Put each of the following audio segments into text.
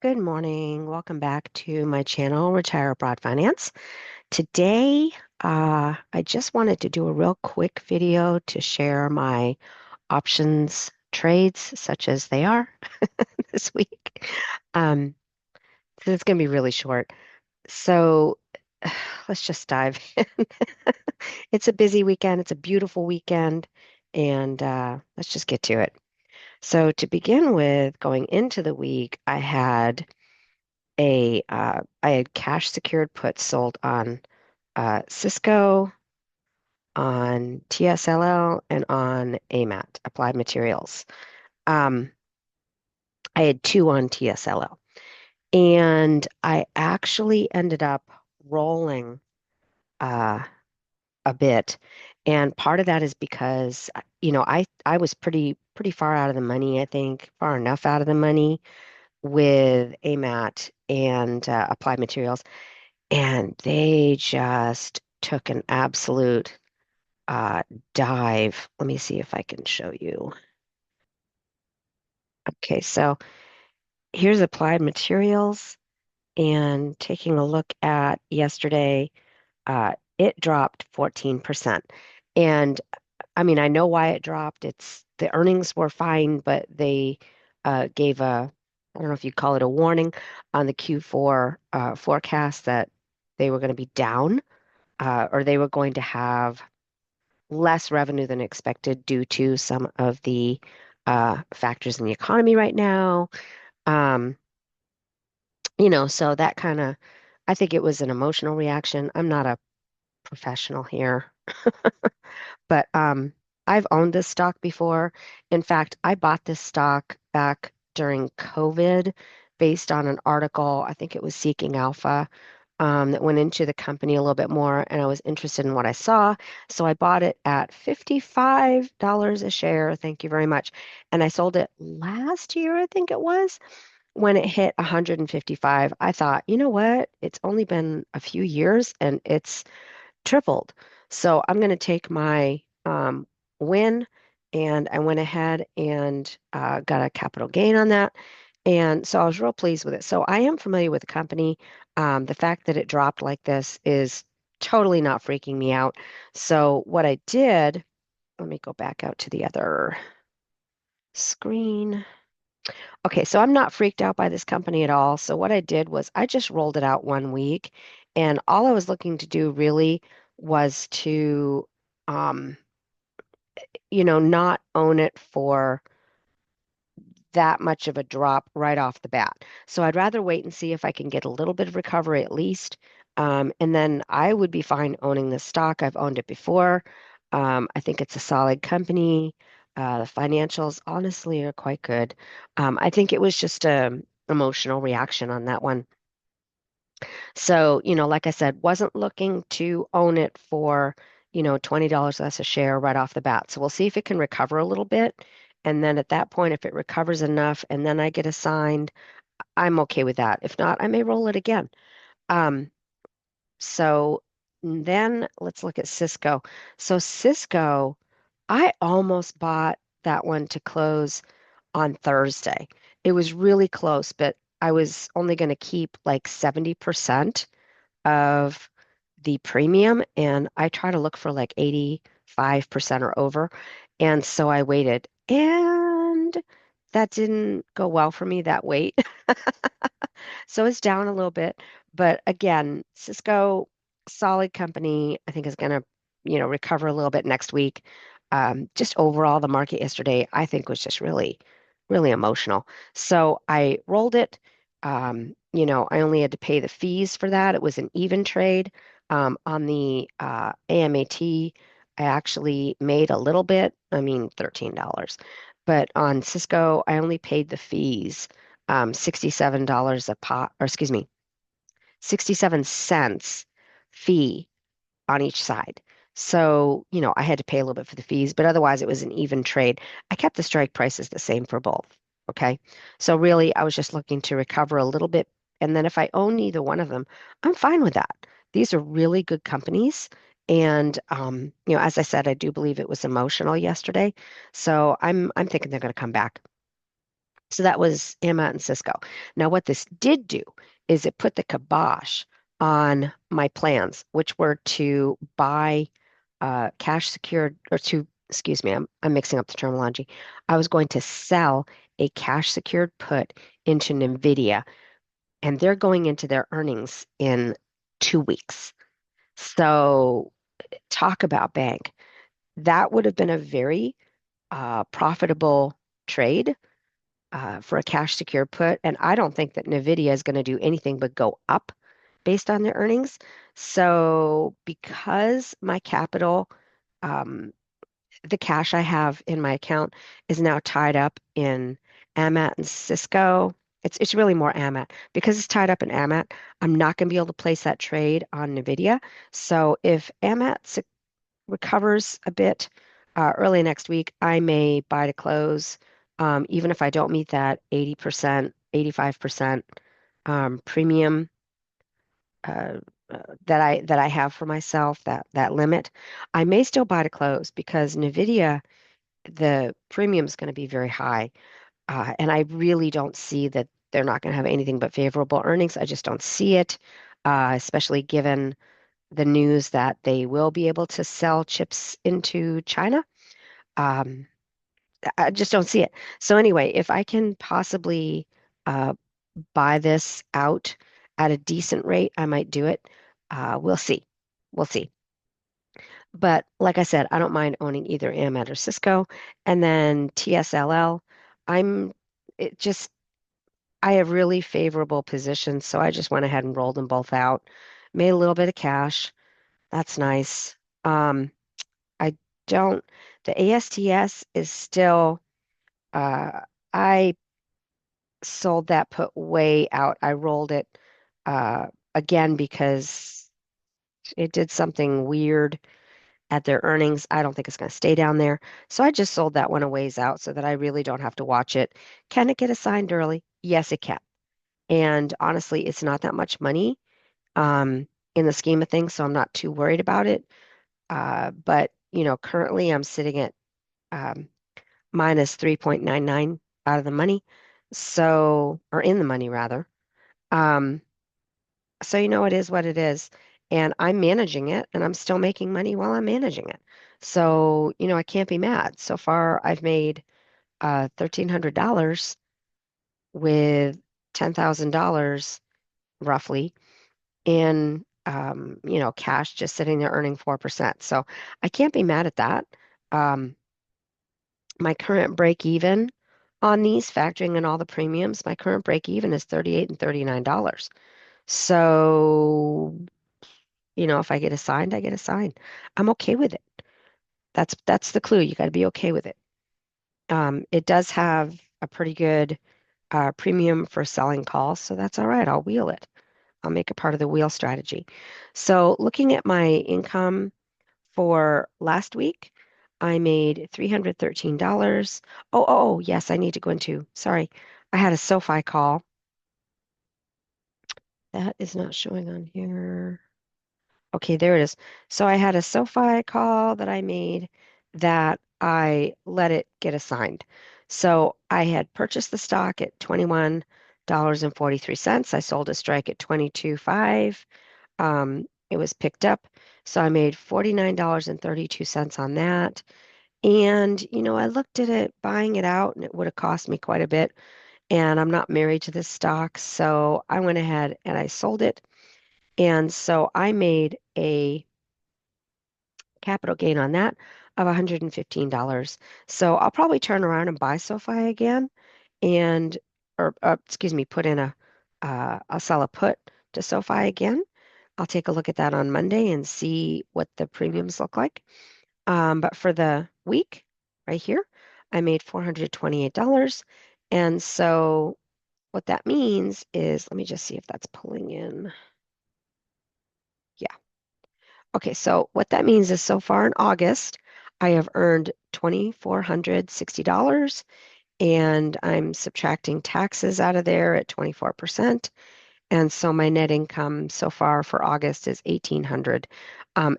Good morning. Welcome back to my channel, Retire Abroad Finance. Today, I just wanted to do a real quick video to share my options trades, such as they are this week. Um, so it's going to be really short. So let's just dive in. It's a busy weekend. It's a beautiful weekend, and let's just get to it. So to begin with, going into the week, I had cash secured puts sold on Cisco, on TSLL, and on AMAT, Applied Materials. Um, I had two on TSLL, and I actually ended up rolling uh, a bit, and part of that is because I was pretty far out of the money. I think far enough out of the money with AMAT and Applied Materials. And they just took an absolute uh, dive. Let me see if I can show you. Okay, so here's Applied Materials, and taking a look at yesterday, it dropped 14%. And I mean, I know why it dropped. It's the earnings were fine, but they gave I don't know if you call it a warning on the Q4 forecast that they were going to be down, or they were going to have less revenue than expected due to some of the factors in the economy right now. Um, so that kind of, I think it was an emotional reaction. I'm not a professional here, but I've owned this stock before. In fact, I bought this stock back during COVID based on an article. I think it was Seeking Alpha, that went into the company a little bit more, and I was interested in what I saw. So I bought it at $55 a share. Thank you very much. And I sold it last year, I think it was, when it hit 155. I thought, you know what? It's only been a few years and it's tripled. So I'm going to take my win, and I went ahead and got a capital gain on that. And so I was real pleased with it. So I am familiar with the company. The fact that it dropped like this is totally not freaking me out. So what I did, let me go back out to the other screen. Okay, so I'm not freaked out by this company at all. So what I did was I just rolled it out 1 week, and all I was looking to do really was to, um, not own it for that much of a drop right off the bat. So I'd rather wait and see if I can get a little bit of recovery at least. And then I would be fine owning this stock. I've owned it before. I think it's a solid company. The financials honestly are quite good. I think it was just a emotional reaction on that one. So, like I said, wasn't looking to own it for, $20 less a share right off the bat. So we'll see if it can recover a little bit. And then at that point, if it recovers enough and then I get assigned, I'm okay with that. If not, I may roll it again. Um, so then let's look at Cisco. So Cisco, I almost bought that one to close on Thursday. It was really close, but I was only going to keep like 70% of the premium, and I try to look for like 85% or over. And so I waited, and that didn't go well for me, that wait. So it's down a little bit. But again, Cisco, solid company, I think is going to, recover a little bit next week. Just overall, the market yesterday, I think, was just really, really emotional. So I rolled it. I only had to pay the fees for that. It was an even trade. On the AMAT, I actually made a little bit, I mean, $13. But on Cisco, I only paid the fees, $67 a pop, or excuse me, 67 cents fee on each side. So, I had to pay a little bit for the fees, but otherwise it was an even trade. I kept the strike prices the same for both. Okay. So really, I was just looking to recover a little bit. And then if I own either one of them, I'm fine with that. These are really good companies. And as I said, I do believe it was emotional yesterday. So I'm thinking they're going to come back. So that was Emma and Cisco. Now, what this did do is it put the kibosh on my plans, which were to buy cash secured, or to, excuse me, I'm mixing up the terminology. I was going to sell a cash secured put into NVIDIA, and they're going into their earnings in 2 weeks. So, talk about bank. That would have been a very profitable trade for a cash secure put. And I don't think that NVIDIA is going to do anything but go up based on their earnings. So because my capital, um, the cash I have in my account is now tied up in AMAT and Cisco. It's really more AMAT. Because it's tied up in AMAT, I'm not going to be able to place that trade on NVIDIA. So if AMAT recovers a bit early next week, I may buy to close, even if I don't meet that 80%, 85% premium uh, that I have for myself, that limit. I may still buy to close because NVIDIA, the premium is going to be very high. And I really don't see that they're not going to have anything but favorable earnings. I just don't see it, especially given the news that they will be able to sell chips into China. Um, I just don't see it. So anyway, if I can possibly uh, buy this out at a decent rate, I might do it. We'll see. We'll see. But like I said, I don't mind owning either AMAT or Cisco. And then TSLL, I'm it just I have really favorable positions, so I just went ahead and rolled them both out. Made a little bit of cash. That's nice. Um, I don't, the ASTS is still, uh, I sold that put way out. I rolled it uh, again because it did something weird at their earnings. I don't think it's going to stay down there. So I just sold that one a ways out so that I really don't have to watch it. Can it get assigned early? Yes, it can. And honestly, it's not that much money um, in the scheme of things, so I'm not too worried about it. But, currently I'm sitting at um, minus 3.99 out of the money. So, or in the money rather. Um, so, it is what it is. And I'm managing it and I'm still making money while I'm managing it. So, I can't be mad. So far, I've made $1,300 with $10,000 roughly in, cash just sitting there earning 4%. So I can't be mad at that. Um, my current break even on these, factoring in all the premiums, my current break even is 38 and $39. So, if I get assigned, I get assigned. I'm okay with it. That's the clue. You got to be okay with it. It does have a pretty good premium for selling calls, so that's all right. I'll wheel it. I'll make it part of the wheel strategy. So, looking at my income for last week, I made $313. Oh, yes, I need to go into, sorry, I had a SoFi call. That is not showing on here. Okay, there it is. So I had a SoFi call that I made that I let it get assigned. So I had purchased the stock at $21.43. I sold a strike at 22.5. It was picked up. So I made $49.32 on that. And, I looked at it, buying it out, and it would have cost me quite a bit. And I'm not married to this stock. So I went ahead and I sold it. And so I made a capital gain on that of $115. So I'll probably turn around and buy SoFi again and, or excuse me, I'll sell a put to SoFi again. I'll take a look at that on Monday and see what the premiums look like. But for the week, right here, I made $428. And so what that means is, let me just see if that's pulling in. Yeah. Okay, so what that means is so far in August, I have earned $2,460 and I'm subtracting taxes out of there at 24%. And so my net income so far for August is 1,800.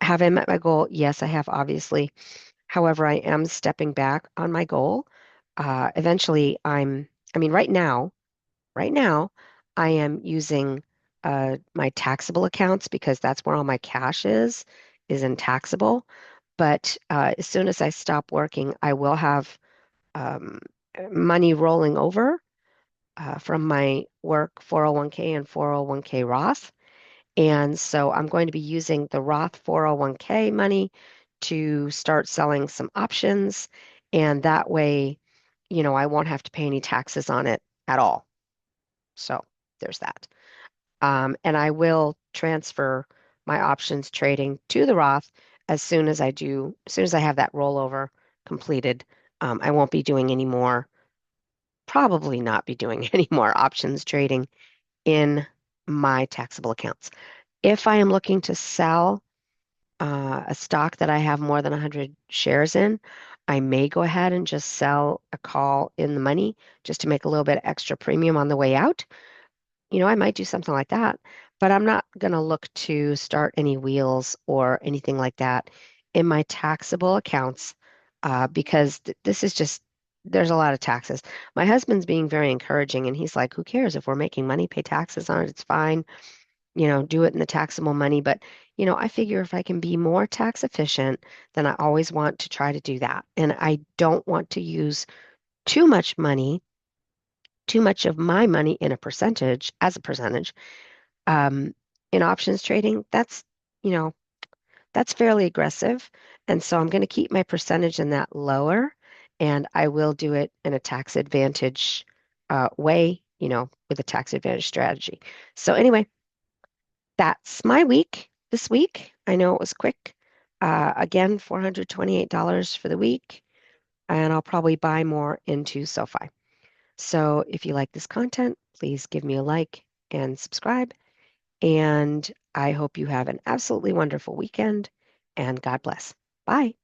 Have I met my goal? Yes, I have, obviously. However, I am stepping back on my goal. Eventually, I'm I mean, right now, I am using my taxable accounts because that's where all my cash is in taxable. But as soon as I stop working, I will have um, money rolling over from my work 401k and 401k Roth. And so I'm going to be using the Roth 401k money to start selling some options. And that way, I won't have to pay any taxes on it at all. So there's that. And I will transfer my options trading to the Roth as soon as I have that rollover completed. I won't be doing any more, probably not be doing any more options trading in my taxable accounts. If I am looking to sell a stock that I have more than 100 shares in, I may go ahead and just sell a call in the money just to make a little bit extra premium on the way out. I might do something like that, but I'm not going to look to start any wheels or anything like that in my taxable accounts because this is just, there's a lot of taxes. My husband's being very encouraging and he's like, who cares if we're making money, pay taxes on it, it's fine, do it in the taxable money. But, I figure if I can be more tax efficient, then I always want to try to do that. And I don't want to use too much money, too much of my money in a percentage, as a percentage um, in options trading, you know, that's fairly aggressive. And so I'm going to keep my percentage in that lower, and I will do it in a tax advantage way, with a tax advantage strategy. So anyway, that's my week this week. I know it was quick. Again, $428 for the week, and I'll probably buy more into SoFi. So if you like this content, please give me a like and subscribe. And I hope you have an absolutely wonderful weekend and God bless. Bye.